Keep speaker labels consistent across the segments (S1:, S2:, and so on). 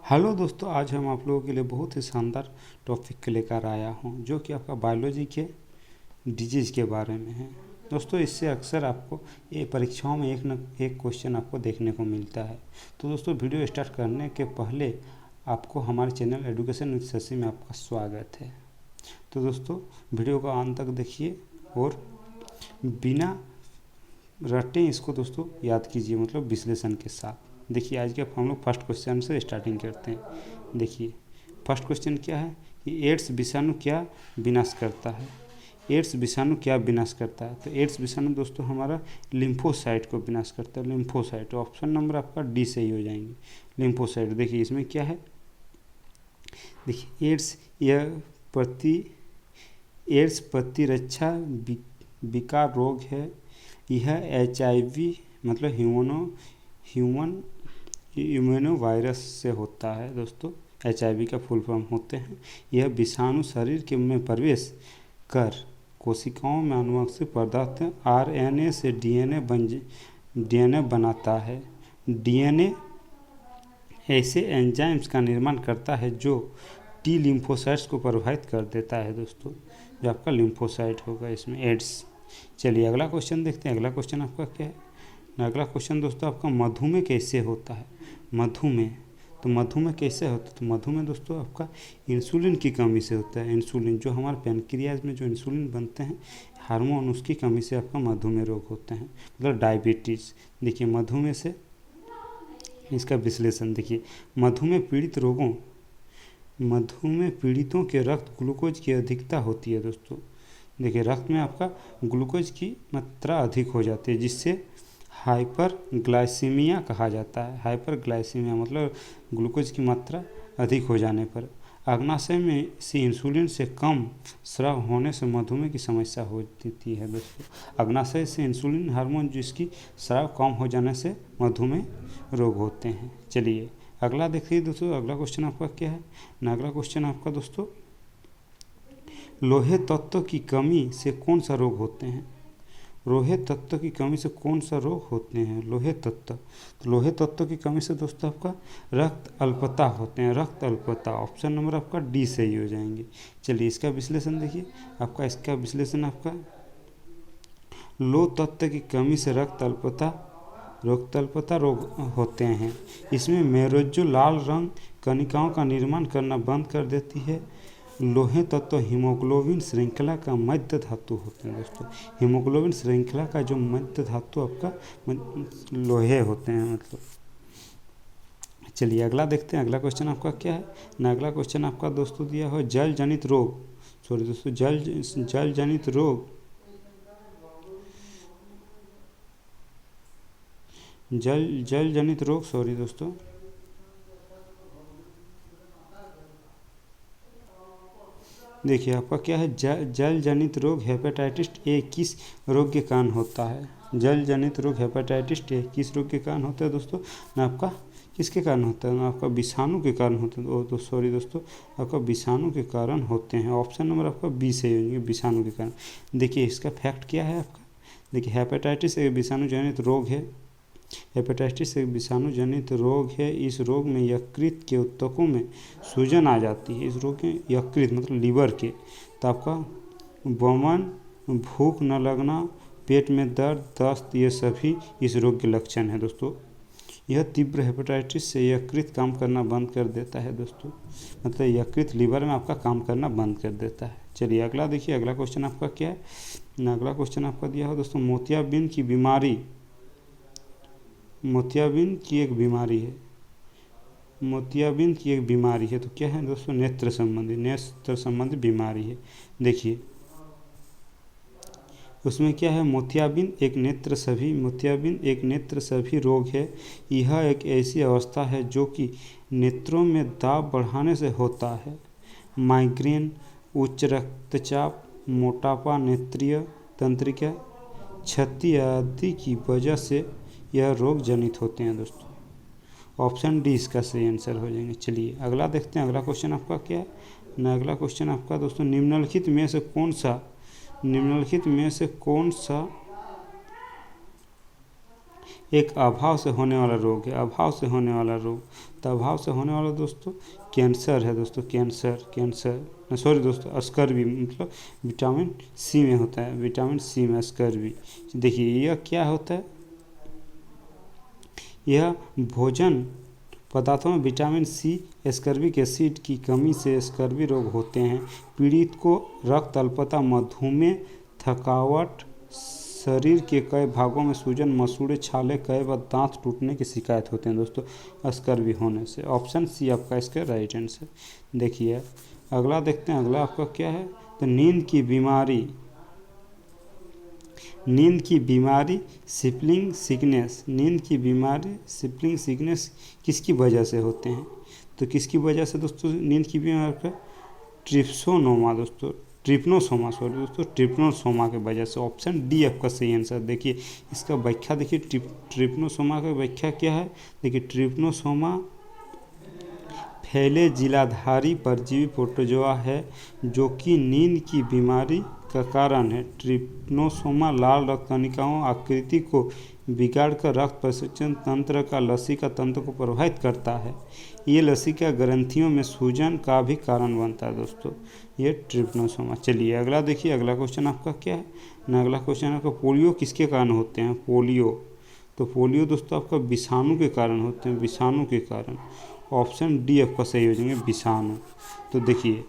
S1: Hello दोस्तों, आज हम आप लोगों के लिए बहुत ही शानदार टॉपिक लेकर आया हूँ जो कि आपका बायोलॉजी के डिजीज़ के बारे में है। दोस्तों, इससे अक्सर आपको ये परीक्षाओं में एक न एक क्वेश्चन आपको देखने को मिलता है। तो दोस्तों, वीडियो स्टार्ट करने के पहले आपको हमारे चैनल एजुकेशन विद शशि में आपका स्वागत है। तो दोस्तों, वीडियो का अंत तक देखिए और बिना रटे इसको दोस्तों याद कीजिए, मतलब विश्लेषण के साथ। देखिए, आज के हम लोग फर्स्ट क्वेश्चन से स्टार्टिंग करते हैं। देखिए, फर्स्ट क्वेश्चन क्या है कि एड्स विषाणु क्या विनाश करता है। एड्स विषाणु क्या विनाश करता है? तो एड्स विषाणु दोस्तों हमारा लिम्फोसाइट को विनाश करता है। लिम्फोसाइट, ऑप्शन नंबर आपका डी सही हो जाएंगे। लिम्फोसाइट, देखिए इसमें क्या है। देखिए, एड्स प्रतिरक्षा विकार रोग है। यह HIV मतलब ह्यूमन इम्यूनो वायरस से होता है। दोस्तों, HIV का फुल फॉर्म होते हैं। यह विषाणु शरीर के में प्रवेश कर कोशिकाओं में आनुवंशिक पदार्थ RNA से DNA बनाता है। DNA ऐसे एंजाइम्स का निर्माण करता है जो T लिम्फोसाइट्स को प्रभावित कर देता है। दोस्तों, जो आपका लिम्फोसाइट होगा इसमें एड्स। चलिए अगला क्वेश्चन देखते हैं। अगला क्वेश्चन आपका क्या है? अगला क्वेश्चन दोस्तों आपका मधुमेह कैसे होता है। मधुमेह, तो मधुमेह कैसे होता है? तो मधुमेह दोस्तों आपका इंसुलिन की कमी से होता है। इंसुलिन जो हमारे पैनक्रियाज में जो इंसुलिन बनते हैं हार्मोन, उसकी कमी से आपका मधुमेह रोग होते हैं, मतलब डायबिटीज़। देखिए, मधुमेह से इसका विश्लेषण देखिए। मधुमेह पीड़ितों के रक्त ग्लूकोज की अधिकता होती है। दोस्तों देखिए, रक्त में आपका ग्लूकोज की मात्रा अधिक हो जाती है, जिससे हाइपरग्लाइसीमिया कहा जाता है। हाइपरग्लाइसीमिया मतलब ग्लूकोज की मात्रा अधिक हो जाने पर। अग्नाशय में से इंसुलिन से कम स्राव होने से मधुमेह की समस्या होती है। दोस्तों, अग्नाशय से इंसुलिन हार्मोन जिसकी स्राव कम हो जाने से मधुमेह रोग होते हैं। चलिए अगला देखिए दोस्तों। अगला क्वेश्चन आपका क्या है? अगला क्वेश्चन आपका दोस्तों, लोहे तत्व की कमी से कौन सा रोग होते हैं। लोहे तत्व की कमी से कौन सा रोग होते हैं? लोहे तत्व, तो लोहे तत्व की कमी से दोस्तों आपका रक्त अल्पता होते हैं। रक्त अल्पता, ऑप्शन नंबर आपका डी सही हो जाएंगे। चलिए इसका विश्लेषण देखिए। आपका इसका विश्लेषण आपका लोह तत्व की कमी से रक्त अल्पता रोग होते हैं। इसमें मेरोजो लाल रंग कणिकाओं का निर्माण करना बंद कर देती है। लोहे तत्व हीमोग्लोबिन श्रृंखला का मध्य धातु होते हैं। दोस्तों, हीमोग्लोबिन श्रृंखला का जो मध्य धातु आपका लोहे होते हैं, मतलब। चलिए अगला देखते हैं। अगला क्वेश्चन आपका क्या है ना? अगला क्वेश्चन आपका दोस्तों दिया हो जल जनित रोग। सॉरी दोस्तों, जल जनित रोग, जल जनित रोग, सॉरी दोस्तों। देखिए आपका क्या है, जल जनित रोग हेपेटाइटिस ए किस रोग के कारण होता है? जल जनित रोग हेपेटाइटिस ए किस रोग के कारण होता है दोस्तों? ना आपका किसके कारण होता है? ना आपका विषाणु के कारण होता है। तो सॉरी दोस्तों, आपका विषाणु के कारण होते हैं। ऑप्शन नंबर आपका बी सही होंगे, विषाणु के कारण। देखिए इसका फैक्ट क्या है आपका। देखिए, हेपेटाइटिस एक विषाणु जनित रोग है। हेपेटाइटिस एक विषाणु जनित रोग है। इस रोग में यकृत के ऊतकों में सूजन आ जाती है। इस रोग में यकृत मतलब लीवर के, तो आपका वमन, भूख न लगना, पेट में दर्द, दस्त, ये सभी इस रोग के लक्षण हैं। दोस्तों, यह तीव्र हेपेटाइटिस से यकृत काम करना बंद कर देता है। दोस्तों, मतलब यकृत लीवर में आपका काम करना बंद कर देता है। चलिए अगला देखिए। अगला क्वेश्चन आपका क्या है? अगला क्वेश्चन आपका दिया हो दोस्तों, मोतियाबिंद की बीमारी। मोतियाबिंद की एक बीमारी है। मोतियाबिंद की एक बीमारी है, तो क्या है दोस्तों? नेत्र संबंधी बीमारी है। देखिए उसमें क्या है, मोतियाबिंद एक नेत्र सभी रोग है। यह एक ऐसी अवस्था है जो कि नेत्रों में दाब बढ़ाने से होता है। माइग्रेन, उच्च रक्तचाप, मोटापा, नेत्रीय तंत्रिका क्षति आदि की वजह से यह रोग जनित होते हैं। दोस्तों, ऑप्शन डी इसका सही आंसर हो जाएंगे। चलिए अगला देखते हैं। अगला क्वेश्चन आपका क्या है ना? अगला क्वेश्चन आपका दोस्तों, निम्नलिखित में से कौन सा एक अभाव से होने वाला रोग है, अभाव से होने वाला रोग। तो अभाव से होने वाला दोस्तों कैंसर है दोस्तों, कैंसर सॉरी दोस्तों स्कर्वी, मतलब विटामिन सी में होता है, विटामिन सी में स्कर्वी। देखिए यह क्या होता है, यह भोजन पदार्थों में विटामिन सी स्कर्बिक एसिड की कमी से स्कर्वी रोग होते हैं। पीड़ित को रक्त अल्पता, मधुमेह, थकावट, शरीर के कई भागों में सूजन, मसूड़े, छाले, कई बार दांत टूटने की शिकायत होते हैं दोस्तों स्कर्वी होने से। ऑप्शन सी आपका इसका राइट आंसर। देखिए अगला देखते हैं, अगला आपका क्या है, तो नींद की बीमारी, नींद की बीमारी स्लीपिंग सिकनेस, नींद की बीमारी स्लीपिंग सिकनेस किसकी वजह से होते हैं, तो किसकी वजह से दोस्तों नींद की बीमारी का ट्रिप्सोनोमा दोस्तों, ट्रिप्नोसोमा सॉरी दोस्तों, ट्रिप्नोसोमा की वजह से। ऑप्शन डी आपका सही आंसर। देखिए इसका व्याख्या देखिए, ट्रिप्नोसोमा का व्याख्या क्या है, देखिए ट्रिप्नोसोमा फैले जिलाधारी परजीवी प्रोटोजोआ है जो कि नींद की बीमारी का कारण है। ट्रिप्नोसोमा लाल रक्त कणिकाओं आकृति को बिगाड़कर रक्त परिसंचरण तंत्र का लसिका तंत्र को प्रभावित करता है। ये लसिका ग्रंथियों में सूजन का भी कारण बनता है दोस्तों, ये ट्रिप्नोसोमा। चलिए अगला देखिए, अगला क्वेश्चन आपका क्या है ना, अगला क्वेश्चन आपका पोलियो किसके कारण होते हैं, पोलियो, तो पोलियो दोस्तों आपका विषाणु के कारण होते हैं, विषाणु के कारण। ऑप्शन डी आपका सही हो जाएंगे, विषाणु। तो देखिए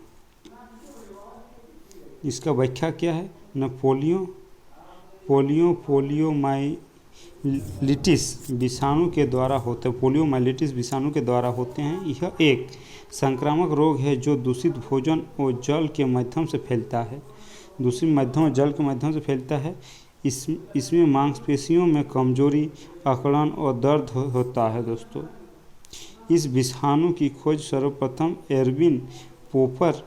S1: इसका व्याख्या क्या है ना, पोलियोमाइलिटिस विषाणु के द्वारा होते हैं, पोलियोमाइलिटिस विषाणु के द्वारा होते हैं। यह एक संक्रामक रोग है जो दूषित भोजन और जल के माध्यम से फैलता है, दूषित माध्यम और जल के माध्यम से फैलता है। इसमें मांसपेशियों में कमजोरी, अकड़न और दर्द होता है दोस्तों। इस विषाणु की खोज सर्वप्रथम एरविन पोपर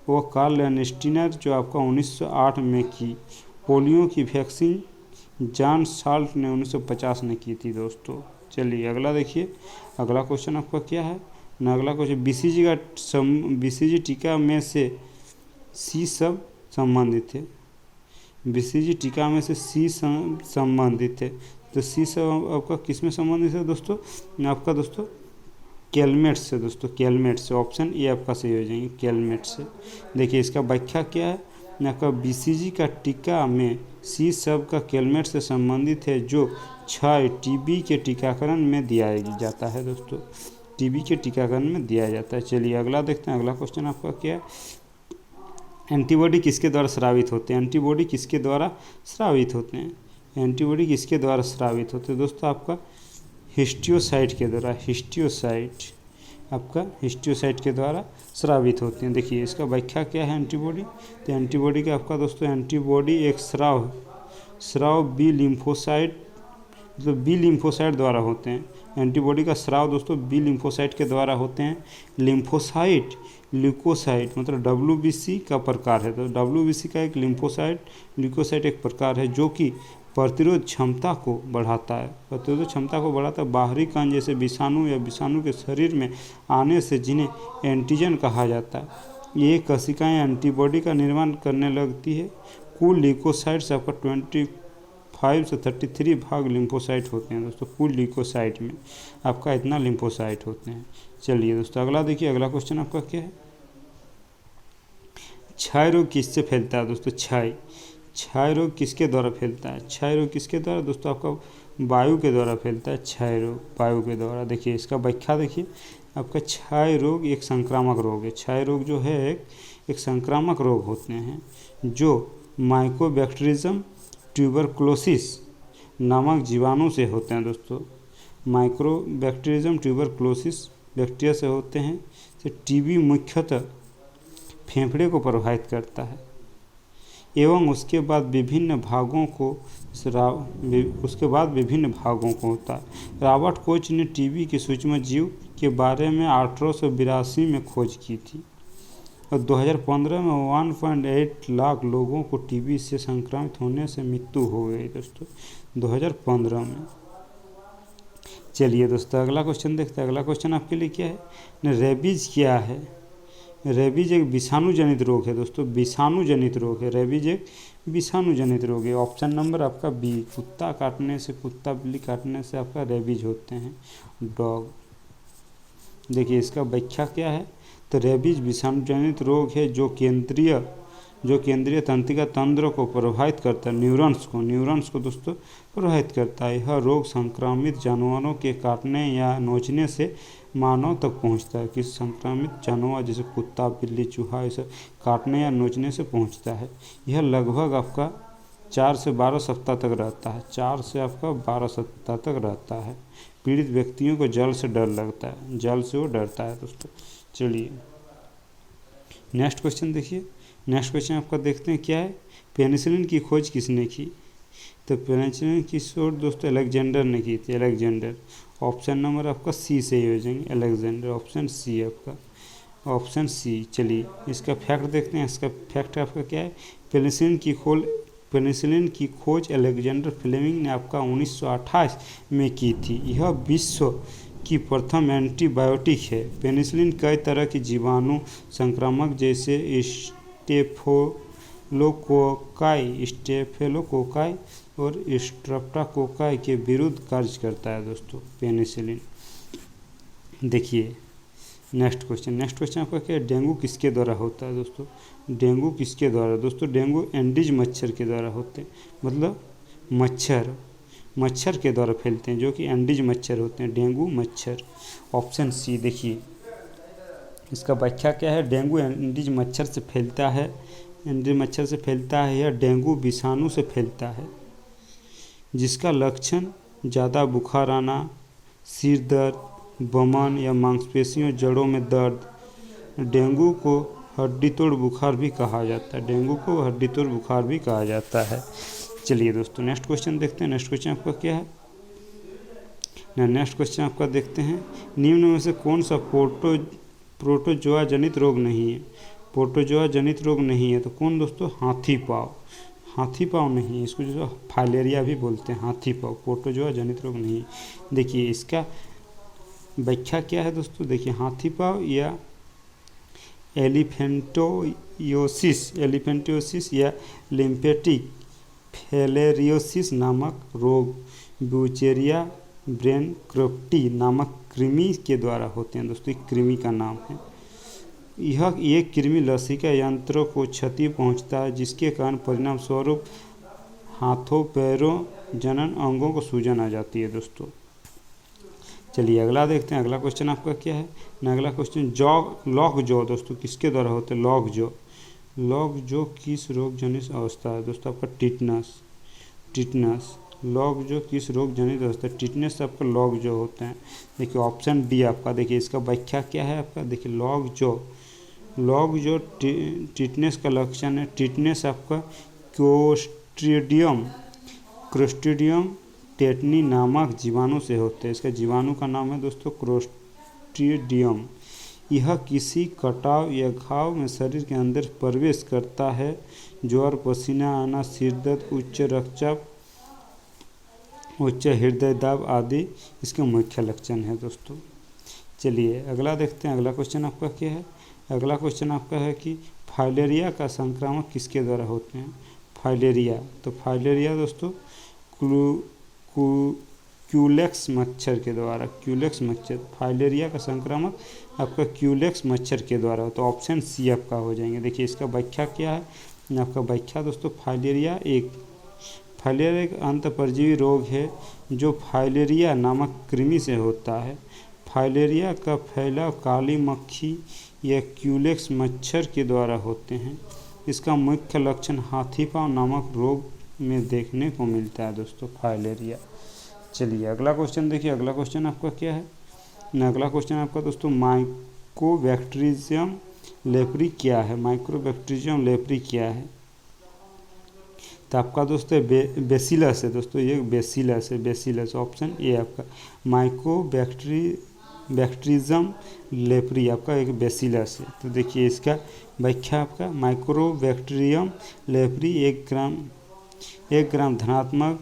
S1: व कार्ल लैंडस्टीनर जो आपका 1908 में की। पोलियो की वैक्सीन जॉन साल्ट ने 1950 में की थी दोस्तों। चलिए अगला देखिए, अगला क्वेश्चन आपका क्या है ना, अगला क्वेश्चन बीसीजी टीका में से सी सब संबंधित है, बीसीजी टीका में से सी संबंधित है। तो सी सब आपका किस में संबंधित है दोस्तों, आपका दोस्तों कैलमेट से दोस्तों, कैलमेट से। ऑप्शन ए आपका सही हो जाएंगे, कैलमेट से। देखिए इसका व्याख्या क्या है, आपका बीसीजी का टीका में सी सब का कैलमेट से संबंधित है जो क्षय टीबी के टीकाकरण में दिया जाता है दोस्तों, टीबी के टीकाकरण में दिया जाता है। चलिए अगला देखते हैं, अगला क्वेश्चन आपका क्या है, एंटीबॉडी किसके द्वारा स्रावित होते हैं, एंटीबॉडी किसके द्वारा स्रावित होते हैं, एंटीबॉडी किसके द्वारा स्रावित होते हैं दोस्तों, आपका हिस्टियोसाइट के द्वारा, हिस्टियोसाइट आपका हिस्टियोसाइट के द्वारा स्रावित होते हैं। देखिए इसका व्याख्या क्या है एंटीबॉडी, तो एंटीबॉडी का आपका दोस्तों एंटीबॉडी एक स्राव बी लिम्फोसाइट, मतलब बी लिम्फोसाइट द्वारा होते हैं। एंटीबॉडी का स्राव दोस्तों बी लिम्फोसाइट के द्वारा होते हैं। लिम्फोसाइट ल्यूकोसाइट मतलब WBC का प्रकार है, तो WBC का एक लिम्फोसाइट ल्यूकोसाइट एक प्रकार है जो कि प्रतिरोध क्षमता को बढ़ाता है, प्रतिरोध क्षमता को बढ़ाता है। बाहरी कण जैसे विषाणु या विषाणु के शरीर में आने से जिन्हें एंटीजन कहा जाता है, ये कोशिकाएं एंटीबॉडी का निर्माण करने लगती है। कुल ल्यूकोसाइट्स आपका 25 से 33 भाग लिम्फोसाइट होते हैं दोस्तों, कुल ल्यूकोसाइट में आपका इतना लिम्फोसाइट होते हैं। चलिए दोस्तों अगला देखिए, अगला क्वेश्चन आपका क्या है, क्षय रोग किससे फैलता है दोस्तों, क्षय रोग किसके द्वारा फैलता है, क्षय रोग किसके द्वारा दोस्तों, आपका वायु के द्वारा फैलता है, क्षय रोग वायु के द्वारा। देखिए इसका व्याख्या देखिए, आपका क्षय रोग एक संक्रामक रोग है, क्षय रोग जो है एक संक्रामक रोग होते हैं जो माइकोबैक्टीरियम ट्यूबरक्लोसिस नामक जीवाणु से होते हैं दोस्तों, माइक्रोबैक्टीरियम ट्यूबरक्लोसिस बैक्टीरिया से होते हैं। तो टीबी मुख्यतः फेफड़े को प्रभावित करता है एवं उसके बाद विभिन्न भागों को होता है। रॉबर्ट कोच ने टीबी के सूक्ष्म जीव के बारे में 1882 में खोज की थी और 2015 में 1.8 लाख लोगों को टीबी से संक्रमित होने से मृत्यु हो गई दोस्तों, 2015 में। चलिए दोस्तों अगला क्वेश्चन देखते हैं, अगला क्वेश्चन आपके लिए क्या है, रेबीज क्या है। रेबीज एक विषाणु जनित रोग है दोस्तों, विषाणु जनित रोग है। रेबीज एक विषाणु जनित रोग है। ऑप्शन नंबर आपका बी, कुत्ता काटने से, कुत्ता बिल्ली काटने से आपका रेबीज होते हैं, डॉग। देखिए इसका व्याख्या क्या है, तो रेबीज विषाणु जनित रोग है जो केंद्रीय तंत्रिका तंत्र को प्रभावित करता है, न्यूरॉन्स को दोस्तों प्रभावित करता है। यह रोग संक्रमित जानवरों के काटने या नोचने से मानव तक पहुंचता है। किस संक्रमित जानवर जैसे कुत्ता बिल्ली चूहा, ये सब काटने या नोचने से पहुंचता है। यह लगभग आपका 4 से 12 सप्ताह तक रहता है, 4 से आपका 12 सप्ताह तक रहता है। पीड़ित व्यक्तियों को जल से डर लगता है, जल से वो डरता है दोस्तों। चलिए नेक्स्ट क्वेश्चन देखिए, नेक्स्ट क्वेश्चन आपका देखते हैं क्या है, पेनिसिलिन की खोज किसने की, तो पेनिसिलिन की खोज दोस्तों अलेक्जेंडर ने की थी, अलेक्जेंडर। ऑप्शन नंबर आपका सी से ही हो जाएंगे, अलेक्जेंडर, ऑप्शन सी आपका, ऑप्शन सी। चलिए इसका फैक्ट देखते हैं, इसका फैक्ट आपका क्या है, पेनिसिलिन की खोज अलेक्जेंडर फ्लेमिंग ने आपका 1928 में की थी। यह विश्व की प्रथम एंटीबायोटिक है। पेनिसिलिन कई तरह की जीवाणु संक्रामक जैसे स्टेफिलोकोकाई और स्ट्रेप्टोकोकाई के विरुद्ध कार्य करता है दोस्तों पेनिसिलिन। देखिए नेक्स्ट क्वेश्चन आपका क्या है, डेंगू किसके द्वारा होता है दोस्तों, डेंगू किसके द्वारा, दोस्तों डेंगू एंडीज मच्छर के द्वारा होते हैं, मतलब मच्छर के द्वारा फैलते हैं, जो कि एंडीज मच्छर होते हैं, डेंगू मच्छर। ऑप्शन सी देखिए इसका व्याख्या क्या है, डेंगू एंडीज मच्छर से फैलता है, एंडीज मच्छर से फैलता है, या डेंगू विषाणु से फैलता है, जिसका लक्षण ज़्यादा बुखार आना, सिर दर्द, बमन या मांसपेशियों जड़ों में दर्द। डेंगू को हड्डी तोड़ बुखार भी कहा जाता है, डेंगू को हड्डी तोड़ बुखार भी कहा जाता है। चलिए दोस्तों नेक्स्ट क्वेश्चन देखते हैं, नेक्स्ट क्वेश्चन आपका क्या है, नेक्स्ट क्वेश्चन आपका देखते हैं, निम्न में से कौन सा प्रोटोजोआ जनित रोग नहीं है, प्रोटोजोआ जनित रोग नहीं है, तो कौन दोस्तों, हाथी पाँव नहीं है, इसको जो फाइलेरिया भी बोलते हैं, हाथी पाँव, प्रोटोजोआ जनित रोग नहीं है। देखिए इसका व्याख्या क्या है दोस्तों, देखिए हाथी पाँव या एलिफेंटियोसिस या लिम्फेटिक फिलेरियोसिस नामक रोग ब्यूचेरिया ब्रेनक्रप्टी नामक कृमि के द्वारा होते हैं दोस्तों, कृमि का नाम है। यह कृमि लसिका यंत्रों को क्षति पहुंचता है, जिसके कारण परिणाम स्वरूप हाथों पैरों जनन अंगों को सूजन आ जाती है दोस्तों। चलिए अगला देखते हैं, अगला क्वेश्चन आपका क्या है, अगला क्वेश्चन लॉक जॉ दोस्तों किसके द्वारा होते हैं, लॉक जॉ किस रोग जनित अवस्था है दोस्तों, आपका टिटनस। लॉक जॉ किस रोग जनित अवस्था, टिटनेस आपका लॉक जॉ होते हैं। देखिए ऑप्शन डी आपका, देखिए इसका व्याख्या क्या है आपका, देखिए लॉक जॉ टिटनेस का लक्षण है, टिटनेस आपका क्लोस्ट्रीडियम टेटनी नामक जीवाणु से होते हैं, इसका जीवाणु का नाम है दोस्तों क्लोस्ट्रीडियम। यह किसी कटाव या घाव में शरीर के अंदर प्रवेश करता है। ज्वर, पसीना आना, सिर दर्द, उच्च रक्तचाप, उच्च हृदय दाब आदि इसके मुख्य लक्षण है दोस्तों। चलिए अगला देखते हैं, अगला क्वेश्चन आपका क्या है, अगला क्वेश्चन आपका है कि फाइलेरिया का संक्रामक किसके द्वारा होते हैं, तो फाइलेरिया दोस्तों क्यूलेक्स मच्छर के द्वारा, फाइलेरिया का संक्रामक आपका क्यूलेक्स मच्छर के द्वारा, तो ऑप्शन सी आपका हो जाएंगे। देखिए इसका व्याख्या क्या है, आपका व्याख्या दोस्तों, फाइलेरिया एक अंतःपरजीवी रोग है जो फाइलेरिया नामक कृमि से होता है। फाइलेरिया का फैलाव काली मक्खी या क्यूलेक्स मच्छर के द्वारा होते हैं। इसका मुख्य लक्षण हाथी पाँव नामक रोग में देखने को मिलता है दोस्तों, फाइलेरिया। चलिए अगला क्वेश्चन देखिए, अगला क्वेश्चन आपका क्या है, अगला क्वेश्चन आपका दोस्तों माइकोबैक्टीरियम लेप्री क्या है, माइकोबैक्टीरियम लेप्री क्या है, तो आपका दोस्तों बेसिलस है दोस्तों, ये बेसिलस ऑप्शन ए आपका, माइकोबैक्टीरियम लेप्री आपका एक बेसिलस है। तो देखिए इसका व्याख्या आपका, माइकोबैक्टीरियम लेप्री 1 ग्राम धनात्मक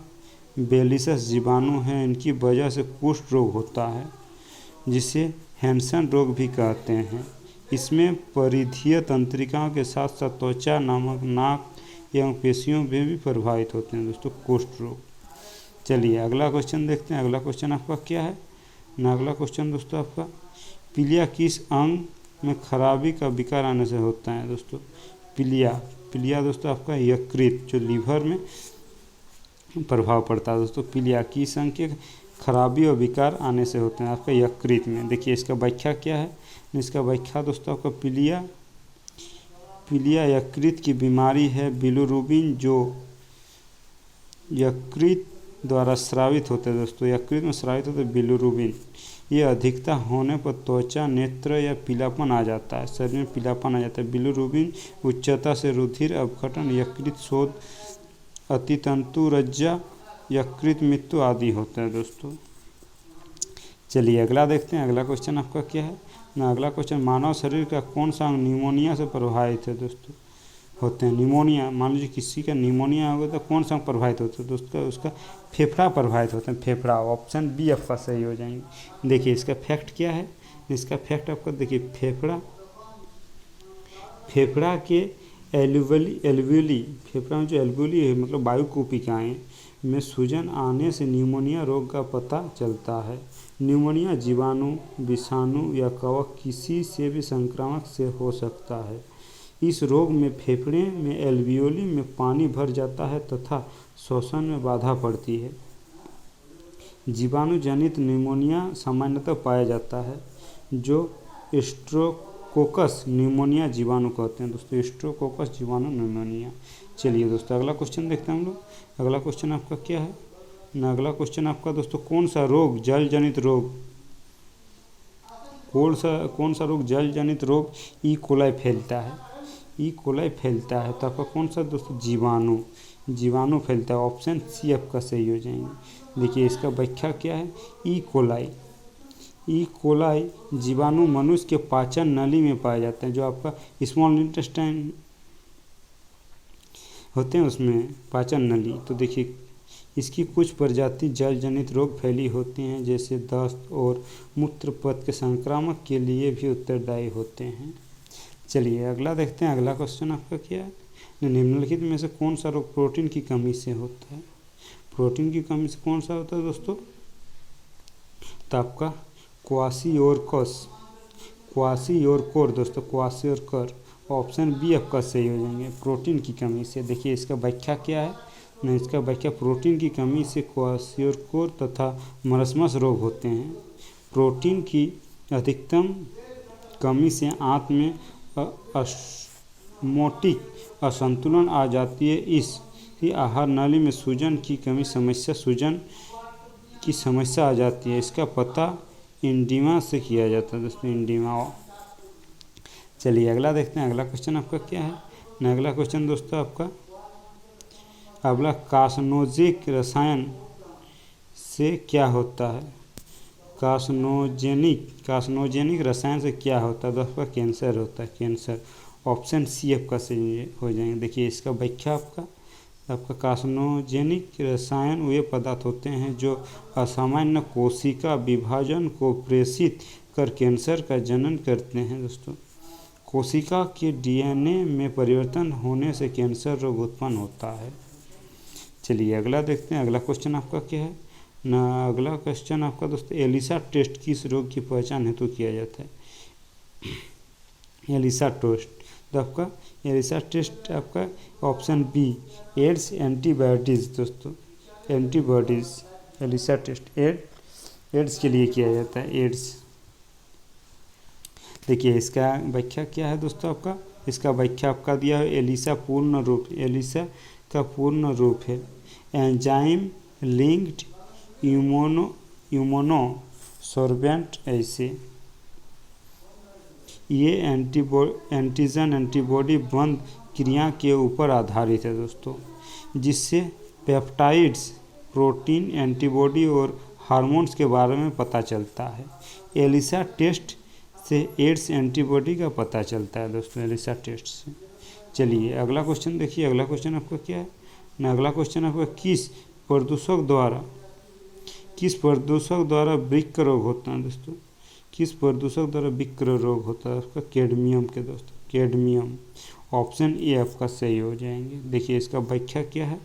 S1: बेलिसस जीवाणु है। इनकी वजह से कुष्ठ रोग होता है, जिसे हैंसन रोग भी कहते हैं। इसमें परिधीय तंत्रिकाओं के साथ साथ त्वचा नामक नाक एवं पेशियों में भी प्रभावित होते हैं दोस्तों कुष्ठ रोग। चलिए अगला क्वेश्चन देखते हैं। अगला क्वेश्चन आपका क्या है ना, अगला क्वेश्चन दोस्तों आपका पीलिया किस अंग में खराबी का विकार आने से होता है दोस्तों। पीलिया दोस्तों आपका यकृत, जो लीवर में प्रभाव पड़ता है दोस्तों। पीलिया किस अंग के खराबी और विकार आने से होते हैं, आपका यकृत में। देखिए इसका व्याख्या क्या है, इसका व्याख्या दोस्तों आपका पीलिया यकृत की बीमारी है। बिलिरुबिन जो यकृत द्वारा स्रावित होते हैं दोस्तों, यकृत में स्रावित होते हैं बिलिरुबिन, ये अधिकता होने पर त्वचा, नेत्र या पीलापन आ जाता है, शरीर में पीलापन आ जाता है। बिलिरुबिन उच्चता से रुधिर अपघटन, यकृत शोथ, अतितंतु रज्जा, यकृत मृत्यु आदि होता है दोस्तों। चलिए अगला देखते हैं। अगला क्वेश्चन आपका क्या है ना, अगला क्वेश्चन मानव शरीर का कौन सा अंग निमोनिया से प्रभावित है दोस्तों होते हैं। निमोनिया, मान लीजिए किसी का निमोनिया होगा तो कौन सा अंग प्रभावित होता है दोस्तों, उसका फेफड़ा प्रभावित होता है, फेफड़ा। ऑप्शन बी आपका सही हो जाएंगे। देखिए इसका फैक्ट क्या है, इसका फैक्ट आपका देखिए फेफड़ा के एल्वियोली, फेफड़ा में जो एल्वियोली है मतलब वायुकोशिकाएं में सूजन आने से निमोनिया रोग का पता चलता है। निमोनिया जीवाणु, विषाणु या कवक किसी से भी संक्रामक से हो सकता है। इस रोग में फेफड़े में एल्वियोली में पानी भर जाता है तथा श्वसन में बाधा पड़ती है। जीवाणु जनित निमोनिया सामान्यतः पाया जाता है, जो स्ट्रेप्टोकोकस निमोनिया जीवाणु कहते हैं दोस्तों, स्ट्रेप्टोकोकस जीवाणु निमोनिया। चलिए दोस्तों अगला क्वेश्चन देखते हैं हम लोग। अगला क्वेश्चन आपका क्या है ना, अगला क्वेश्चन आपका दोस्तों कौन सा रोग जल जनित रोग, कौन सा रोग जल जनित रोग ई कोलाई फैलता है, ई कोलाई फैलता है। तो आपका कौन सा दोस्तों, जीवाणु फैलता है। ऑप्शन सी आपका सही हो जाएंगे। देखिए इसका व्याख्या क्या है, ई कोलाई जीवाणु मनुष्य के पाचन नली में पाए जाते हैं, जो आपका स्मॉल इंटेस्टाइन होते हैं उसमें पाचन नली। तो देखिए इसकी कुछ प्रजाति जल जनित रोग फैली होती हैं, जैसे दस्त और मूत्रपथ के संक्रामक के लिए भी उत्तरदायी होते हैं। चलिए अगला देखते हैं। अगला क्वेश्चन आपका क्या है, निम्नलिखित में से कौन सा रोग प्रोटीन की कमी से होता है। प्रोटीन की कमी से कौन सा होता है दोस्तों, तो आपका क्वाशियोरकोर दोस्तों, क्वाशियोरकोर। ऑप्शन बी आपका सही हो जाएंगे, प्रोटीन की कमी से। देखिए इसका व्याख्या क्या है ना, इसका व्याख्या प्रोटीन की कमी से क्वाशियोरकोर तथा मरस्मस रोग होते हैं। प्रोटीन की अधिकतम कमी से आंत में ऑस्मोटिक असंतुलन आ जाती है। इसकी आहार नली में सूजन की समस्या आ जाती है। इसका पता इंडिमा से किया जाता है दोस्तों, इंडिमा। चलिए अगला देखते हैं। अगला क्वेश्चन आपका क्या है ना, अगला क्वेश्चन दोस्तों आपका अगला कार्सिनोजेनिक रसायन से क्या होता है। कार्सिनोजेनिक रसायन से क्या होता है, तो आपका कैंसर होता है, कैंसर। ऑप्शन सी आपका सही हो जाएंगे। देखिए इसका व्याख्या आपका कार्सिनोजेनिक रसायन वे पदार्थ होते हैं जो असामान्य कोशिका विभाजन को प्रेषित कर कैंसर का जनन करते हैं दोस्तों। कोशिका के डीएनए में परिवर्तन होने से कैंसर रोग उत्पन्न होता है। चलिए अगला देखते हैं। अगला क्वेश्चन आपका क्या है ना, अगला क्वेश्चन आपका दोस्तों एलिसा टेस्ट किस रोग की पहचान हेतु किया जाता है। एलिसा टेस्ट, तो आपका एलिसा टेस्ट आपका ऑप्शन बी एड्स एंटीबायोटिक्स दोस्तों, एंटीबॉडीज। एलिसा टेस्ट एड्स के लिए किया जाता है, एड्स। देखिए इसका व्याख्या क्या है दोस्तों आपका, इसका व्याख्या आपका दिया है एलिसा पूर्ण रूप, एलिसा का पूर्ण रूप है एंजाइम लिंक्ड इम्यूनोसॉर्बेंट। ऐसे ये एंटीजन एंटीबॉडी बंद क्रिया के ऊपर आधारित है दोस्तों, जिससे पेप्टाइड्स, प्रोटीन, एंटीबॉडी और हार्मोन्स के बारे में पता चलता है। एलिसा टेस्ट से एड्स एंटीबॉडी का पता चलता है दोस्तों, एलिसा टेस्ट से। चलिए अगला क्वेश्चन देखिए। अगला क्वेश्चन आपका क्या है ना, अगला क्वेश्चन आपका किस प्रदूषक द्वारा वृक्क रोग होता है दोस्तों, किस प्रदूषक द्वारा वृक्क रोग होता है, उसका कैडमियम के दोस्तों, कैडमियम। ऑप्शन ए आपका सही हो जाएंगे। देखिए इसका व्याख्या क्या है।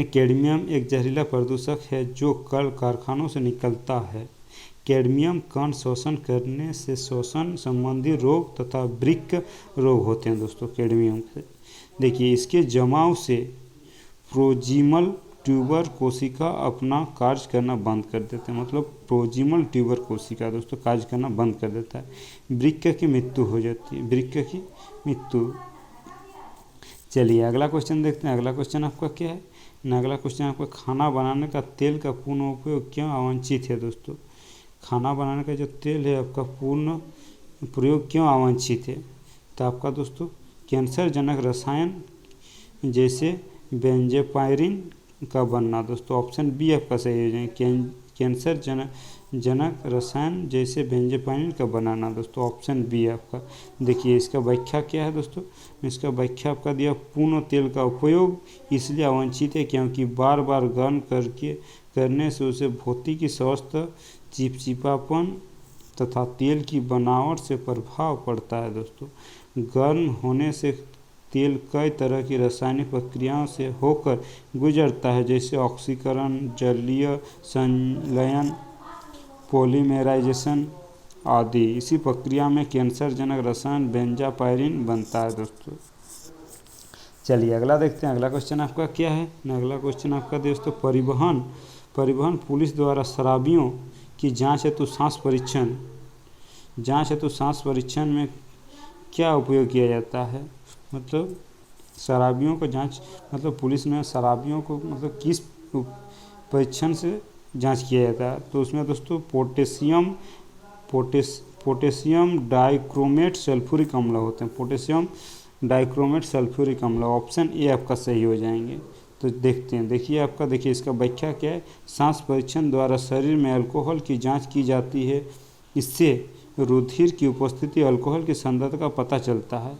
S1: कैडमियम एक जहरीला प्रदूषक है जो कल कारखानों से निकलता है। कैडमियम कण शोषण करने से श्वसन संबंधी रोग तथा वृक्क रोग होते हैं दोस्तों कैडमियम से। देखिए इसके जमाव से प्रोजीमल ट्यूबर कोशिका अपना कार्य करना बंद कर देते हैं, मतलब प्रोजीमल ट्यूबर कोशिका दोस्तों कार्य करना बंद कर देता है, वृक्क की मृत्यु हो जाती है, वृक्क की मृत्यु। चलिए अगला क्वेश्चन देखते हैं। अगला क्वेश्चन आपका क्या है। अगला क्वेश्चन आपका खाना बनाने का तेल का पूर्ण उपयोग क्यों अवांछित है दोस्तों। खाना बनाने का जो तेल है आपका पूर्ण प्रयोग क्यों अवांछित है। तो आपका दोस्तों कैंसर जनक रसायन जैसे बेंजेपायरिन का बनना दोस्तों, ऑप्शन बी आपका सही हो जाएगा। कैंसर जनक रसायन जैसे बेंजेपायरिन का बनाना दोस्तों, ऑप्शन बी आपका। देखिए इसका व्याख्या क्या है दोस्तों। इसका व्याख्या आपका दिया पूर्ण तेल का उपयोग इसलिए अवांछित है क्योंकि बार बार गर्म करने से उसे भौतिक स्वास्थ्य, चिपचिपापन तथा तेल की बनावट से प्रभाव पड़ता है दोस्तों। गर्म होने से तेल कई तरह की रासायनिक प्रक्रियाओं से होकर गुजरता है जैसे ऑक्सीकरण, जलीय संलयन, पॉलीमेराइजेशन आदि। इसी प्रक्रिया में कैंसर जनक रसायन बेंजापायरिन बनता है दोस्तों। चलिए अगला देखते हैं। अगला क्वेश्चन आपका क्या है। अगला क्वेश्चन आपका दोस्तों परिवहन पुलिस द्वारा शराबियों की जांच हेतु सांस परीक्षण में क्या उपयोग किया जाता है। मतलब शराबियों को जांच, मतलब पुलिस में शराबियों को मतलब किस परीक्षण से जांच किया जाता है। तो उसमें दोस्तों पोटेशियम डाइक्रोमेट सल्फ्यूरिक अम्ल होते हैं, पोटेशियम डाइक्रोमेट सल्फ्यूरिक अम्ल, ऑप्शन ए आपका सही हो जाएंगे। तो देखते हैं। देखिए इसका व्याख्या क्या है। सांस परीक्षण द्वारा शरीर में अल्कोहल की जांच की जाती है। इससे रुधिर की उपस्थिति अल्कोहल की सांद्रता का पता चलता है।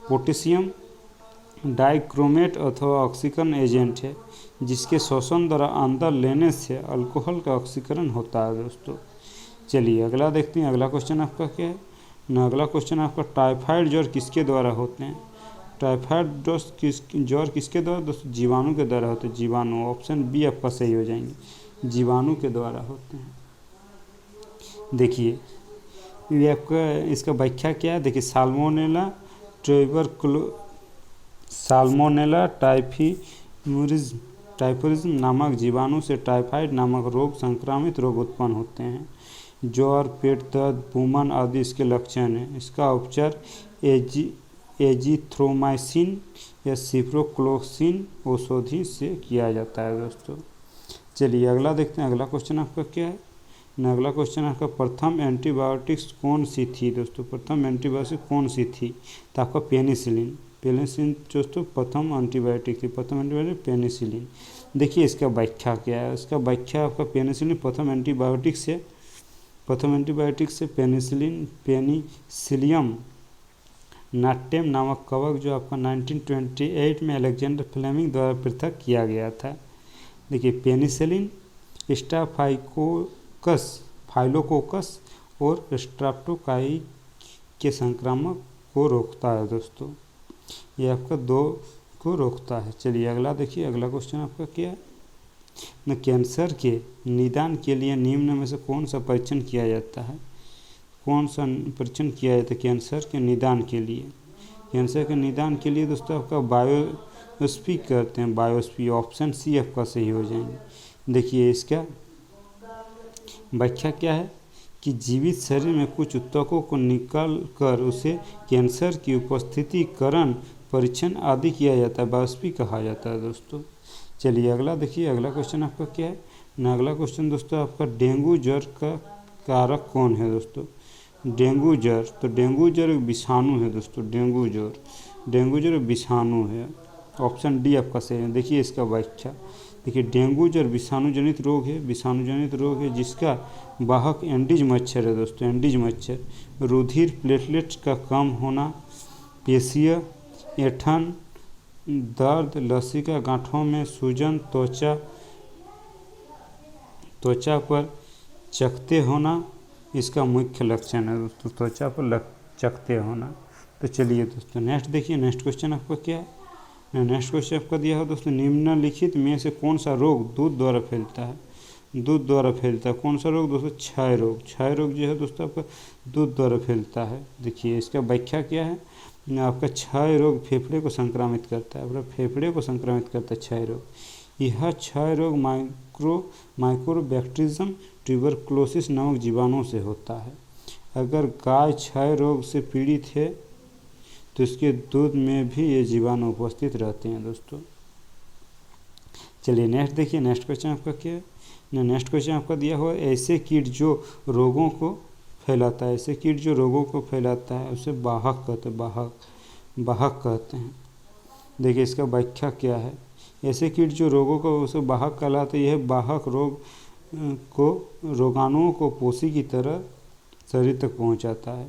S1: पोटेशियम डाइक्रोमेट अथवा ऑक्सीकरण एजेंट है जिसके शोषण द्वारा अंदर लेने से अल्कोहल का ऑक्सीकरण होता है दोस्तों। चलिए अगला देखते हैं। अगला क्वेश्चन आपका क्या है। अगला क्वेश्चन आपका टाइफाइड ज्वर किसके द्वारा होते हैं। टाइफाइड ज्वर किसके द्वारा दोस्तों, जीवाणु के द्वारा होते हैं, जीवाणु, ऑप्शन बी आपका सही हो जाएंगे, जीवाणु के द्वारा होते हैं। देखिए ये आपका इसका व्याख्या क्या है। देखिए साल्मोनेला टाइफोइडिज्म नामक जीवाणु से टाइफाइड नामक रोग संक्रामित रोग उत्पन्न होते हैं। ज्वर, पेट दर्द, बुमन आदि इसके लक्षण हैं। इसका उपचार एजिथ्रोमाइसिन या सिप्रोक्लोक्सिन औषधि से किया जाता है दोस्तों। चलिए अगला देखते हैं। अगला क्वेश्चन आपका क्या है। अगला क्वेश्चन आपका प्रथम एंटीबायोटिक्स कौन सी थी दोस्तों। प्रथम एंटीबायोटिक कौन सी थी। तो आपका पेनिसिलिन दोस्तों प्रथम एंटीबायोटिक थी। प्रथम एंटीबायोटिक पेनिसिलिन। देखिए इसका व्याख्या क्या है। इसका व्याख्या आपका पेनिसिलिन प्रथम एंटीबायोटिक से पेनिसिलियम नाट्यम नामक कवक जो आपका 1928 में अलेक्जेंडर फ्लेमिंग द्वारा पृथक किया गया था। देखिए पेनिसिलिन फाइलोकोकस और स्ट्रेप्टोकाई के संक्रामक को रोकता है दोस्तों। ये आपका 2 को रोकता है। चलिए अगला देखिए। अगला क्वेश्चन आपका क्या है। कैंसर के निदान के लिए निम्न में से कौन सा परीक्षण किया जाता है। कौन सा परीक्षण किया जाता है कैंसर के निदान के लिए। कैंसर के निदान के लिए दोस्तों आपका बायोप्सी करते हैं, बायोप्सी, ऑप्शन सी आपका सही हो जाएंगे। देखिए इसका व्याख्या क्या है कि जीवित शरीर में कुछ ऊतकों को निकाल कर उसे कैंसर की उपस्थिति कारण परीक्षण आदि किया जाता है, बायोप्सी कहा जाता है दोस्तों। चलिए अगला देखिए। अगला क्वेश्चन आपका क्या है। अगला क्वेश्चन दोस्तों आपका डेंगू ज्वर का कारक कौन है दोस्तों। डेंगू ज्वर, तो डेंगू ज्वर एक विषाणु है दोस्तों। डेंगू ज्वर एक विषाणु है, ऑप्शन डी आपका सही है। देखिए इसका व्याख्या। देखिए डेंगू ज्वर विषाणु जनित रोग है जिसका वाहक एंडीज मच्छर है दोस्तों। एंडीज मच्छर। रुधिर प्लेटलेट्स का कम होना, पेशीय ऐंठन, दर्द, लसिका गांठों में सूजन, त्वचा पर चकते होना इसका मुख्य लक्षण है दोस्तों। त्वचा पर चकते होना। तो चलिए दोस्तों नेक्स्ट देखिए, नेक्स्ट क्वेश्चन आपका क्या है। नेक्स्ट क्वेश्चन आपका दिया हो दोस्तों, निम्नलिखित में से कौन सा रोग दूध द्वारा फैलता है। दूध द्वारा फैलता है कौन सा रोग दोस्तों, क्षय रोग। क्षय रोग जो है दोस्तों आपका दूध द्वारा फैलता है। देखिए इसका व्याख्या क्या है, आपका क्षय रोग फेफड़े को संक्रमित करता है, फेफड़े को संक्रमित करता है क्षय रोग। यह क्षय रोग माइक्रोबैक्टीरियम ट्यूबरकुलोसिस नामक जीवाणुओं से होता है। अगर गाय क्षय रोग से पीड़ित है तो इसके दूध में भी ये जीवाणु उपस्थित रहते हैं दोस्तों। चलिए नेक्स्ट देखिए, नेक्स्ट क्वेश्चन आपका क्या है। नेक्स्ट क्वेश्चन आपका दिया हुआ है, ऐसे कीट जो रोगों को फैलाता है, ऐसे कीट जो रोगों को फैलाता है उसे वाहक कहते हैं, वाहक कहते हैं। देखिए इसका व्याख्या क्या है, ऐसे कीट जो रोगों को उसे वाहक कहलाते हैं। यह वाहक रोगाणुओं को पोषी की तरह शरीर तक पहुंचाता है।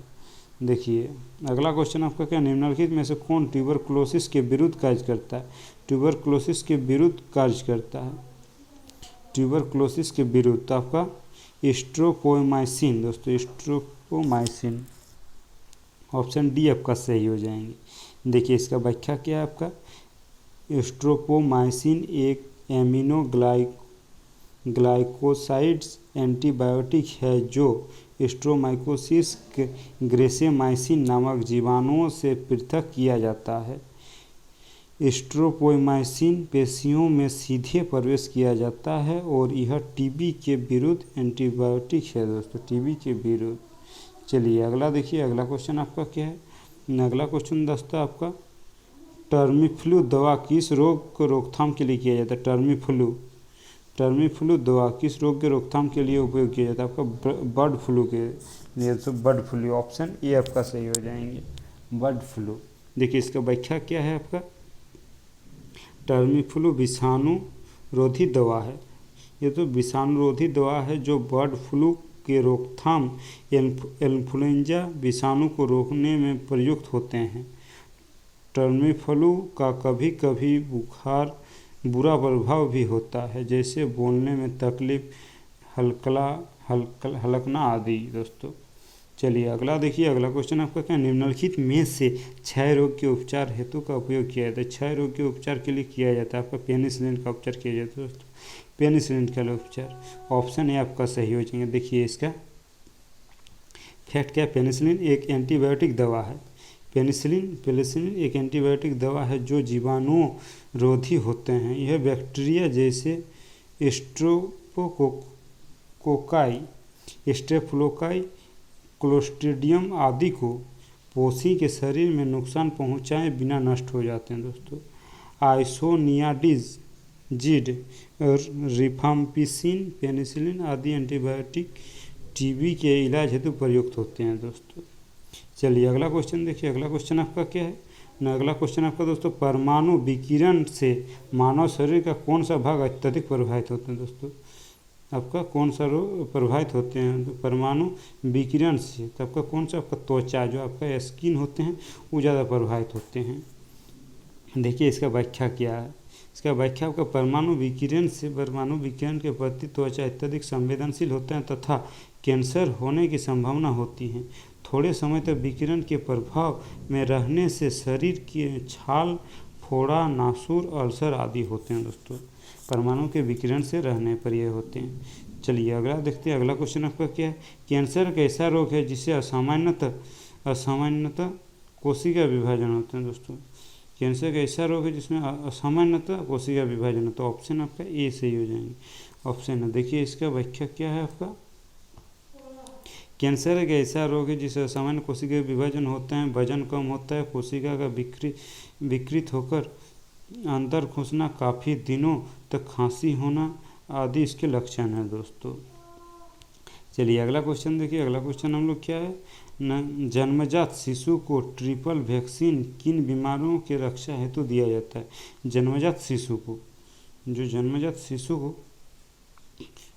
S1: देखिए अगला क्वेश्चन आपका क्या, निम्नलिखित में से कौन ट्यूबरकुलोसिस के विरुद्ध कार्य करता है। ट्यूबरकुलोसिस के विरुद्ध कार्य करता है, ट्यूबरकुलोसिस के विरुद्ध तो आपका स्ट्रोपोमाइसिन दोस्तों, स्ट्रोपोमाइसिन ऑप्शन डी आपका सही हो जाएंगे। देखिए इसका व्याख्या क्या है आपका, स्ट्रोपोमाइसिन एक एमिनो ग्लाइकोसाइड्स एंटीबायोटिक है जो स्ट्रोमाइकोसिस ग्रेसेमाइसिन नामक जीवाणुओं से पृथक किया जाता है। स्ट्रोपोमाइसिन पेशियों में सीधे प्रवेश किया जाता है और यह टीबी के विरुद्ध एंटीबायोटिक है दोस्तों, टीबी के विरुद्ध। चलिए अगला देखिए, अगला क्वेश्चन आपका क्या है। अगला क्वेश्चन दोस्तों आपका, टर्मीफ्लू दवा किस रोग को रोकथाम के लिए किया जाता है। टर्मीफ्लू दवा किस रोग के रोकथाम के लिए उपयोग किया जाता है, आपका बर्ड फ्लू के लिए। तो बर्ड फ्लू ऑप्शन ए आपका सही हो जाएंगे, बर्ड फ्लू। देखिए इसका व्याख्या क्या है आपका, टर्मीफ्लू विषाणुरोधी दवा है। ये तो विषाणुरोधी दवा है जो बर्ड फ्लू के रोकथाम इन्फ्लुएंजा विषाणु को रोकने में प्रयुक्त होते हैं। टर्मीफ्लू का कभी कभी बुरा प्रभाव भी होता है, जैसे बोलने में तकलीफ, हलकना आदि दोस्तों। चलिए अगला देखिए, अगला क्वेश्चन आपका क्या, निम्नलिखित में से क्षय रोग के उपचार हेतु का उपयोग किया जाता है। क्षय रोग के उपचार के लिए किया जाता है आपका पेनिसिलिन का उपचार किया जाता है दोस्तों, पेनिसिलिन का उपचार। ऑप्शन ए आपका सही हो जाएंगे। देखिए इसका फैक्ट क्या है, पेनिसिलिन एक एंटीबायोटिक दवा है। पेनिसिलिन एक एंटीबायोटिक दवा है जो जीवाणुओं रोधी होते हैं। यह बैक्टीरिया जैसे स्ट्रेप्टोकोकाई, क्लोस्ट्रीडियम आदि को पोषी के शरीर में नुकसान पहुंचाए बिना नष्ट हो जाते हैं दोस्तों। आइसोनियाडिजिड, रिफाम्पिसिन, पेनिसिलिन आदि एंटीबायोटिक टीबी के इलाज हेतु प्रयुक्त होते हैं दोस्तों। चलिए अगला क्वेश्चन देखिए, अगला क्वेश्चन आपका क्या है ना। अगला क्वेश्चन आपका दोस्तों, परमाणु विकिरण से मानव शरीर का कौन सा भाग अत्यधिक प्रभावित होते हैं दोस्तों। आपका कौन सा रोग प्रभावित होते हैं तो परमाणु विकिरण से, तो आपका कौन सा, आपका त्वचा जो आपका स्किन होते हैं वो ज़्यादा प्रभावित होते हैं। देखिए इसका व्याख्या क्या है, इसका व्याख्या आपका परमाणु विकिरण के प्रति त्वचा अत्यधिक संवेदनशील होते हैं तथा कैंसर होने की संभावना होती है। थोड़े समय तक विकिरण के प्रभाव में रहने से शरीर की छाल, फोड़ा, नासूर, अल्सर आदि होते हैं दोस्तों, परमाणु के विकिरण से रहने पर ये होते हैं। चलिए अगला देखते हैं, अगला क्वेश्चन आपका क्या है, कैंसर एक ऐसा रोग है जिससे असामान्यतः कोशिका विभाजन होते हैं दोस्तों। कैंसर एक ऐसा रोग है जिसमें असामान्यतः कोशिका विभाजन होता है। ऑप्शन आपका ए सही हो जाएंगे, ऑप्शन है। देखिए इसका व्याख्या क्या है आपका, कैंसर एक ऐसा रोग है जिससे असामान्य कोशिका विभाजन होते हैं, वजन कम होता है, कोशिका का विकृत होकर अंदर घुसना, काफ़ी दिनों तक खांसी होना आदि इसके लक्षण हैं दोस्तों। चलिए अगला क्वेश्चन देखिए, अगला क्वेश्चन हम लोग क्या है न, जन्मजात शिशु को ट्रिपल वैक्सीन किन बीमारियों के रक्षा हेतु दिया जाता है। जन्मजात शिशु को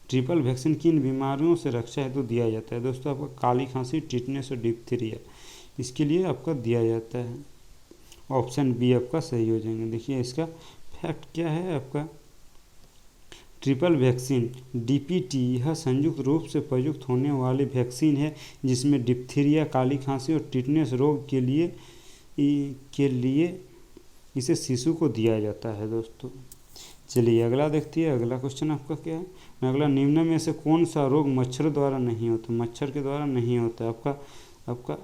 S1: ट्रिपल वैक्सीन किन बीमारियों से रक्षा हेतु दिया जाता है दोस्तों। आपका काली खांसी, टिटनेस और डिप्थीरिया, इसके लिए आपका दिया जाता है। ऑप्शन बी आपका सही हो जाएंगे। देखिए इसका फैक्ट क्या है आपका, ट्रिपल वैक्सीन डीपीटी यह संयुक्त रूप से प्रयुक्त होने वाली वैक्सीन है जिसमें डिप्थीरिया, काली खांसी और टिटनेस रोग के लिए के लिए इसे शिशु को दिया जाता है दोस्तों। चलिए अगला देखते हैं। अगला क्वेश्चन आपका क्या है? अगला, निम्न में से कौन सा रोग मच्छर द्वारा नहीं होता? मच्छर के द्वारा नहीं होता। आपका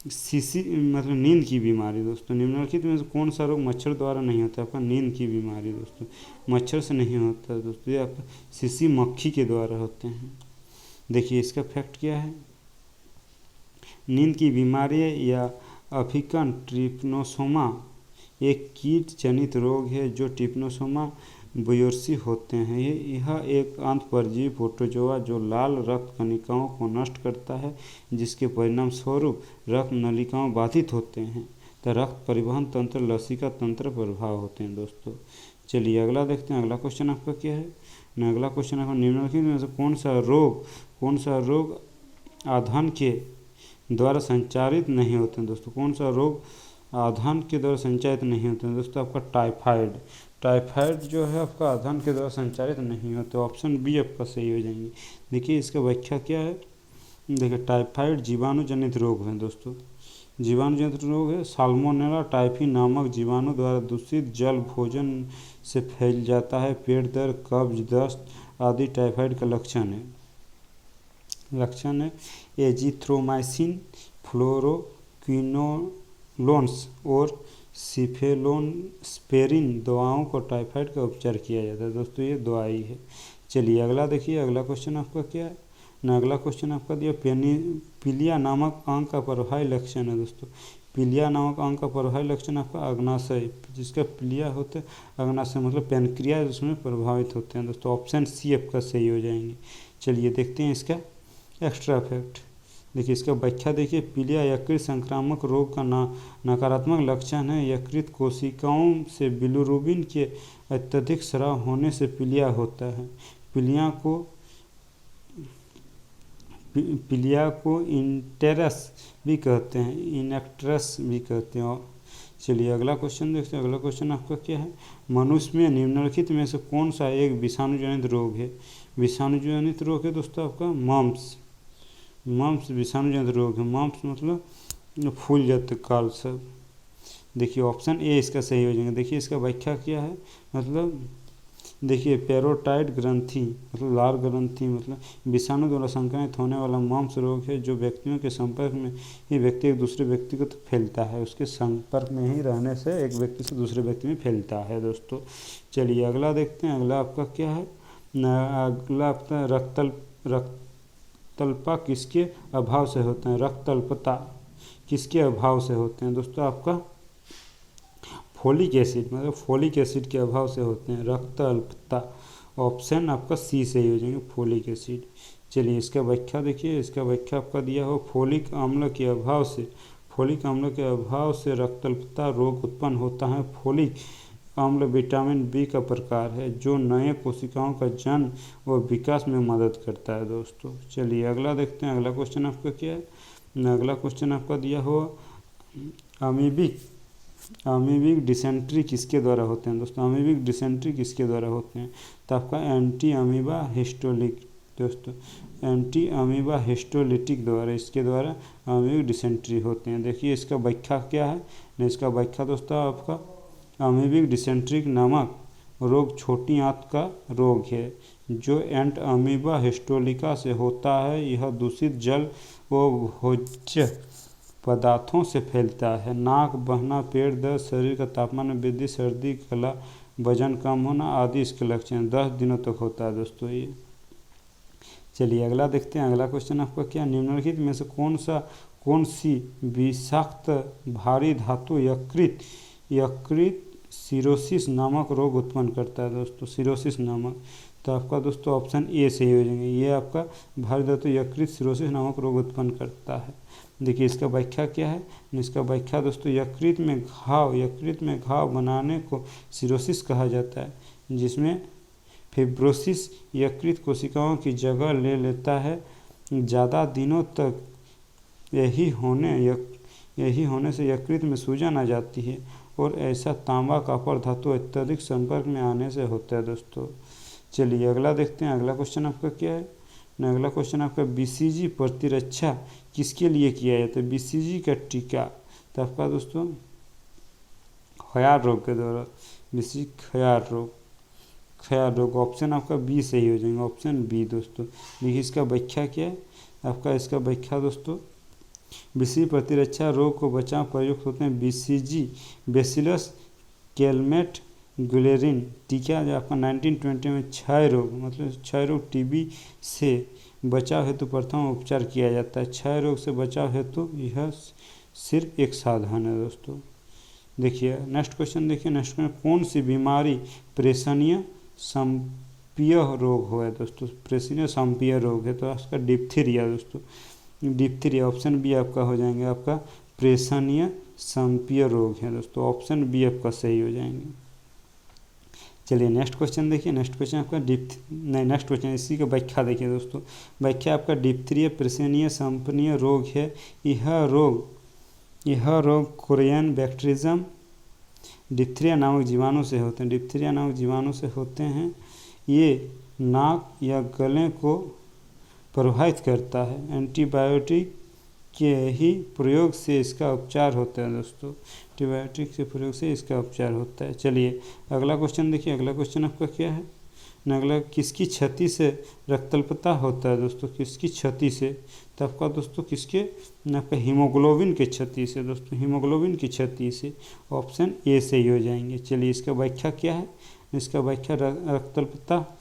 S1: सीसी मतलब नींद की बीमारी दोस्तों। निम्नलिखित में से कौन सा रोग मच्छर द्वारा नहीं होता? आपका नींद की बीमारी दोस्तों, मच्छर से नहीं होता दोस्तों। ये आपका सीसी मक्खी के द्वारा होते हैं। देखिए इसका फैक्ट क्या है। नींद की बीमारी या अफ्रीकन ट्रिप्नोसोमा एक कीट जनित रोग है जो ट्रिप्नोसोमा बुयर्सी होते हैं। यह एक अंतःपरजीवी प्रोटोजोआ जो लाल रक्त कणिकाओं को नष्ट करता है, जिसके परिणाम स्वरूप रक्त नलिकाओं बाधित होते हैं तो रक्त परिवहन तंत्र, लसिका तंत्र प्रभाव होते हैं दोस्तों। चलिए अगला देखते हैं। अगला क्वेश्चन आपका क्या है? अगला क्वेश्चन आपका, निम्नलिखित में से कौन सा रोग आधान के द्वारा संचारित नहीं होते हैं दोस्तों? कौन सा रोग आधान के द्वारा संचारित नहीं होते हैं दोस्तों? आपका टाइफाइड जो है आपका आधान के द्वारा संचारित नहीं होते। ऑप्शन बी आपका सही हो जाएंगे। देखिए इसका व्याख्या क्या है। देखिए टाइफाइड जीवाणु जनित रोग है दोस्तों। जीवाणु जनित रोग है। साल्मोनेला टाइफी नामक जीवाणु द्वारा दूषित जल भोजन से फैल जाता है। पेट दर्द, कब्ज, दस्त आदि टाइफाइड का लक्षण है। एजिथ्रोमाइसिन, फ्लोरोक्विनोलोन्स और सिफेलोस्पेरिन दवाओं को टाइफाइड का उपचार किया जाता है दोस्तों। ये दवाई है। चलिए अगला देखिए। अगला क्वेश्चन आपका क्या है? अगला क्वेश्चन आपका दिया, पीलिया नामक अंग का प्रभावी लक्षण है दोस्तों। पीलिया नामक अंग का प्रभावी लक्षण आपका अग्नाशय, जिसका पीलिया होता है अग्नाशय मतलब पेनक्रियाज उसमें प्रभावित होते हैं दोस्तों। ऑप्शन सी आपका सही हो जाएंगे। चलिए देखते हैं इसका एक्स्ट्रा फैक्ट। देखिए इसका व्याख्या देखिए। पीलिया यकृत संक्रामक रोग का नकारात्मक लक्षण है। यकृत कोशिकाओं से बिलिरुबिन के अत्यधिक स्राव होने से पीलिया होता है। पीलिया को इंटेरस भी कहते हैं। चलिए अगला क्वेश्चन देखते हैं। अगला क्वेश्चन आपका क्या है? मनुष्य में निम्नलिखित में से कौन सा एक विषाणुजनित रोग है? विषाणुजनित रोग है दोस्तों आपका मम्प्स विषाणुजनित रोग है। मम्प्स मतलब फूल जाते काल सब। देखिए ऑप्शन ए इसका सही हो जाएगा। देखिए इसका व्याख्या क्या है। मतलब देखिए पैरोटाइड ग्रंथि मतलब लाल ग्रंथि मतलब विषाणु द्वारा संक्रमित होने वाला मम्प्स रोग है, जो व्यक्तियों के संपर्क में ही व्यक्ति एक दूसरे व्यक्ति को तो फैलता है। उसके संपर्क में ही रहने से एक व्यक्ति से दूसरे व्यक्ति में फैलता है दोस्तों। चलिए अगला देखते हैं। अगला आपका क्या है? अगला आपका रक्तल्पता किसके अभाव से होते हैं? रक्तल्पता किसके अभाव से होते हैं दोस्तों? आपका फोलिक एसिड के अभाव से होते हैं रक्त अल्पता। ऑप्शन आपका सी सही हो जाएंगे, फोलिक एसिड। चलिए इसका व्याख्या देखिए। इसका व्याख्या आपका दिया हो, फोलिक अम्ल के अभाव से रक्त अल्पता रोग उत्पन्न होता है। फोलिक अम्ल विटामिन बी का प्रकार है जो नए कोशिकाओं का जन्म व विकास में मदद करता है दोस्तों। चलिए अगला देखते हैं। अगला क्वेश्चन आपका क्या है? अगला क्वेश्चन आपका दिया हो, अमीबिक डिसेंट्री किसके द्वारा होते हैं दोस्तों? अमीबिक डिसेंट्री किसके द्वारा होते हैं? तो आपका एंटी अमीबा हिस्टोलिटिक द्वारा, इसके द्वारा अमीबिक डिसेंट्री होते हैं। देखिए इसका व्याख्या क्या है। इसका व्याख्या दोस्तों आपका अमीबिक डिसेंट्री नामक रोग छोटी आंत का रोग है जो एंट अमीबा हिस्टोलिका से होता है। यह दूषित जल व भोज्य पदार्थों से फैलता है। नाक बहना, पेट दर्द, शरीर का तापमान में वृद्धि, सर्दी, गला, वजन कम होना आदि इसके लक्षण 10 दिनों तक होता है दोस्तों ये। चलिए अगला देखते हैं। अगला क्वेश्चन आपका क्या? निम्नलिखित में से कौन सी विषाक्त भारी धातु यकृत सिरोसिस नामक रोग उत्पन्न करता है दोस्तों? सिरोसिस नामक। तो आपका दोस्तों ऑप्शन ए सही हो जाएंगे। ये आपका भारी धातु यकृत सिरोसिस नामक रोग उत्पन्न करता है। देखिए इसका व्याख्या क्या है। इसका व्याख्या दोस्तों, यकृत में घाव बनाने को सिरोसिस कहा जाता है, जिसमें फिब्रोसिस यकृत कोशिकाओं की जगह ले लेता है। ज़्यादा दिनों तक यही होने से यकृत में सूजन आ जाती है और ऐसा तांबा कॉपर धातु अत्यधिक संपर्क में आने से होता है दोस्तों। चलिए अगला देखते हैं। अगला क्वेश्चन आपका क्या है? अगला क्वेश्चन आपका बीसीजी प्रतिरक्षा किसके लिए किया जाता है? बीसीजी का टीका तो आपका दोस्तों खयाल रोग के द्वारा, बीसीजी खयाल रोग ऑप्शन आपका बी सही हो जाएंगे, ऑप्शन बी दोस्तों। देखिए इसका व्याख्या क्या है आपका, इसका व्याख्या दोस्तों बीसीजी प्रतिरक्षा रोग को बचाव प्रयुक्त होते हैं बीसीजी बेसिलस कैलमेट गुलेरिन टीका जो आपका 1920 में क्षय रोग मतलब क्षय रोग टीबी से बचाव हेतु प्रथम उपचार किया जाता है। क्षय रोग से बचाव हेतु यह सिर्फ एक साधन है दोस्तों। देखिए नेक्स्ट क्वेश्चन, देखिए नेक्स्ट क्वेश्चन, कौन सी बीमारी प्रेषणीय संपीय रोग हो है दोस्तों? प्रेषणीय संपीय रोग है तो आपका डिप्थीरिया दोस्तों, डिप्थीरिया ऑप्शन बी आपका हो जाएंगे, आपका प्रेषणीय संपीय रोग है दोस्तों, ऑप्शन बी आपका सही हो जाएंगे। चलिए नेक्स्ट क्वेश्चन देखिए, नेक्स्ट क्वेश्चन आपका नेक्स्ट क्वेश्चन इसी का व्याख्या देखिए दोस्तों। व्याख्या आपका डिप्थीरिया प्रेषणीय संपीय रोग है। यह रोग कोरियन बैक्टीरियम डिप्थीरिया नामक जीवाणु से होते हैं, डिप्थीरिया नामक जीवाणु से होते हैं। ये नाक या गले को प्रभावित करता है। एंटीबायोटिक के ही प्रयोग से इसका उपचार होता है दोस्तों, एंटीबायोटिक के प्रयोग से इसका उपचार होता है। चलिए अगला क्वेश्चन देखिए, अगला क्वेश्चन आपका क्या है? अगला किसकी क्षति से रक्तल्पता होता है दोस्तों? किसकी क्षति से? तो आपका दोस्तों किसके? आपका हीमोग्लोबिन की क्षति से दोस्तों, हीमोग्लोबिन की क्षति से, ऑप्शन ए से ही हो जाएंगे। चलिए इसका व्याख्या क्या है? इसका व्याख्या रक्तल्पता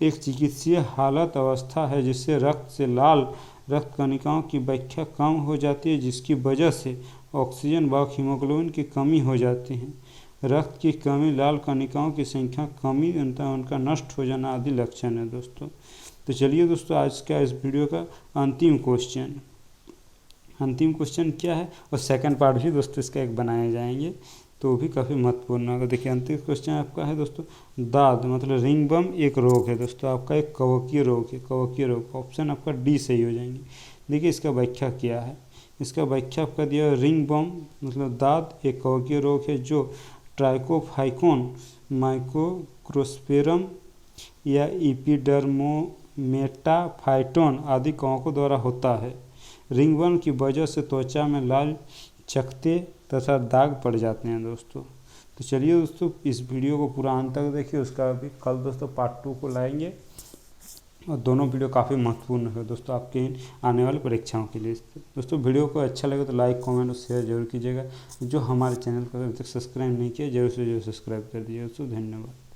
S1: एक चिकित्सीय हालत अवस्था है जिससे रक्त से लाल रक्त कणिकाओं की व्याख्या कम हो जाती है, जिसकी वजह से ऑक्सीजन व हीमोग्लोबिन की कमी हो जाती है। रक्त की कमी, लाल कणिकाओं की संख्या कमी, उनका नष्ट हो जाना आदि लक्षण है दोस्तों। तो चलिए दोस्तों आज का इस वीडियो का अंतिम क्वेश्चन क्या है, और सेकंड पार्ट भी दोस्तों इसका एक बनाए जाएंगे तो भी काफ़ी महत्वपूर्ण होगा। देखिए अंतिम क्वेश्चन आपका है दोस्तों, दाद मतलब रिंगवर्म एक रोग है दोस्तों, आपका एक कवकीय रोग है, कवकीय रोग, ऑप्शन आपका डी सही हो जाएंगे। देखिए इसका व्याख्या क्या है? इसका व्याख्या आपका दिया, रिंगवर्म मतलब दाद एक कवकीय रोग है जो ट्राइकोफाइकोन माइक्रोस्पेरम या इपिडर्मोमेटाफाइटोन आदि कवकों द्वारा होता है। रिंगवर्म की वजह से त्वचा में लाल चकत्ते तथा दाग पड़ जाते हैं दोस्तों। तो चलिए दोस्तों इस वीडियो को पूरा अंत तक देखिए, उसका अभी कल दोस्तों पार्ट 2 को लाएंगे, और दोनों वीडियो काफ़ी महत्वपूर्ण है दोस्तों आपके आने वाली परीक्षाओं के लिए। दोस्तों वीडियो को अच्छा लगे तो लाइक कमेंट और शेयर जरूर कीजिएगा। जो हमारे चैनल को अभी तक सब्सक्राइब नहीं किया जरूर से जरूर सब्सक्राइब कर दीजिए दोस्तों। धन्यवाद।